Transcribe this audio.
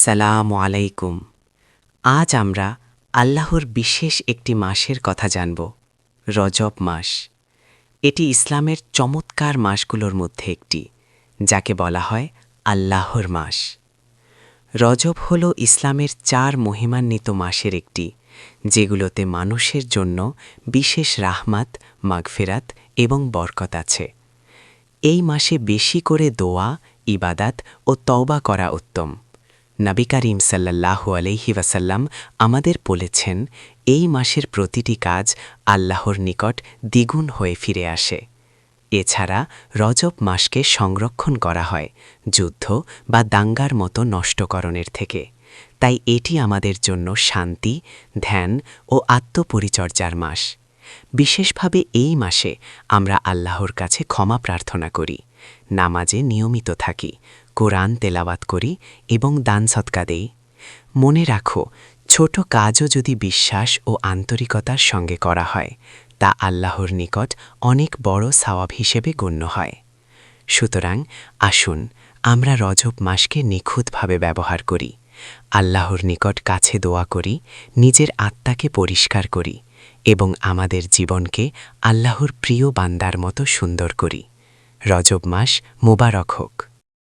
আসসালামু আলাইকুম। আজ আমরা আল্লাহর বিশেষ একটি মাসের কথা জানব, রজব মাস। এটি ইসলামের চমৎকার মাসগুলোর মধ্যে একটি, যাকে বলা হয় আল্লাহর মাস। রজব হল ইসলামের 4 মহিমান্বিত মাসের একটি, যেগুলোতে মানুষের জন্য বিশেষ রাহমাত, মাগফিরাত এবং বরকত আছে। এই মাসে বেশি করে দোয়া, ইবাদাত ও তওবা করা উত্তম। নবী করিম সাল্লাল্লাহু আলাইহি ওয়াসাল্লাম আমাদের বলেছেন, এই মাসের প্রতিটি কাজ আল্লাহর নিকট দ্বিগুণ হয়ে ফিরে আসে। এছাড়া রজব মাসকে সংরক্ষণ করা হয় যুদ্ধ বা দাঙ্গার মতো নষ্টকরণের থেকে। তাই এটি আমাদের জন্য শান্তি, ধ্যান ও আত্মপরিচর্যার মাস। বিশেষভাবে এই মাসে আমরা আল্লাহর কাছে ক্ষমা প্রার্থনা করি, নামাজে নিয়মিত থাকি, কোরআন তেলাওয়াত করি এবং দান সদকা দেই। মনে রাখো, ছোট কাজও যদি বিশ্বাস ও আন্তরিকতার সঙ্গে করা হয়, তা আল্লাহর নিকট অনেক বড় সওয়াব হিসেবে গণ্য হয়। সুতরাং আসুন আমরা রজব মাসকে নিখুঁতভাবে ব্যবহার করি, আল্লাহর নিকট কাছে দোয়া করি, নিজের আত্মাকে পরিষ্কার করি এবং আমাদের জীবনকে আল্লাহর প্রিয় বান্দার মতো সুন্দর করি। রজব মাস মোবারক হোক।